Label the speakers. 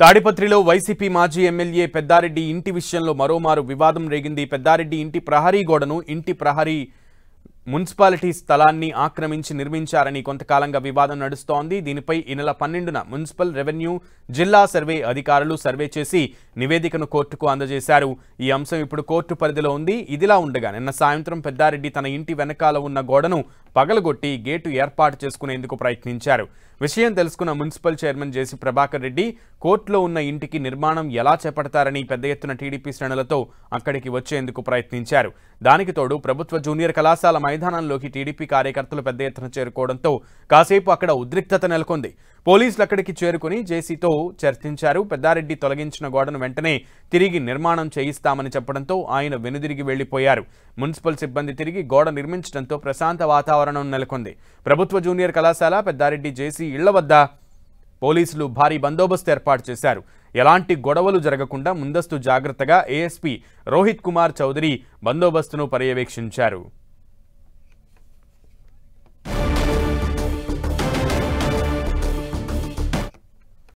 Speaker 1: తాడిపత్రిలో వైసీపీ మాజీ ఎమ్మెల్యే పెద్దారెడ్డి ఇంటి విషయంలో మరోమారు వివాదం రేగింది. పెద్దారెడ్డి ఇంటి ప్రహరీ గోడను ఇంటి ప్రహరీ మున్సిపాలిటీ స్థలాన్ని ఆక్రమించి నిర్మించారని కొంతకాలంగా వివాదం నడుస్తోంది. దీనిపై ఈ నెల 12న మున్సిపల్ రెవెన్యూ జిల్లా సర్వే అధికారులు సర్వే చేసి నివేదికను కోర్టుకు అందజేశారు. ఈ అంశం ఇప్పుడు కోర్టు పరిధిలో ఉంది. ఇదిలా ఉండగా నిన్న సాయంత్రం పెద్దారెడ్డి తన ఇంటి వెనకాల ఉన్న గోడను పగలగొట్టి గేటు ఏర్పాటు చేసుకునేందుకు ప్రయత్నించారు. విషయం తెలుసుకున్న మున్సిపల్ చైర్మన్ జేసీ ప్రభాకర్ రెడ్డి కోర్టులో ఉన్న ఇంటికి నిర్మాణం ఎలా చేపడతారని పెద్ద ఎత్తున టీడీపీ శ్రేణులతో అక్కడికి వచ్చేందుకు ప్రయత్నించారు. దానికి తోడు ప్రభుత్వ జూనియర్ కళాశాల మైదానంలోకి టీడీపీ కార్యకర్తలు పెద్ద ఎత్తున చేరుకోవడంతో కాసేపు అక్కడ ఉద్రిక్తత నెలకొంది. పోలీసులు అక్కడికి చేరుకుని జేసీతో చర్చించారు. పెద్దారెడ్డి తొలగించిన గోడను వెంటనే తిరిగి నిర్మాణం చేయిస్తామని చెప్పడంతో ఆయన వెనుదిరిగి వెళ్లిపోయారు. మున్సిపల్ సిబ్బంది తిరిగి గోడ నిర్మించడంతో ప్రశాంత వాతావరణం నెలకొంది. ప్రభుత్వ జూనియర్ కళాశాల పెద్దారెడ్డి జేసీ ఇళ్ల వద్ద పోలీసులు భారీ బందోబస్తు ఏర్పాటు చేశారు. ఎలాంటి గొడవలు జరగకుండా ముందస్తు జాగ్రత్తగా ఏఎస్పీ రోహిత్ కుమార్ చౌదరి బందోబస్తును పర్యవేక్షించారు.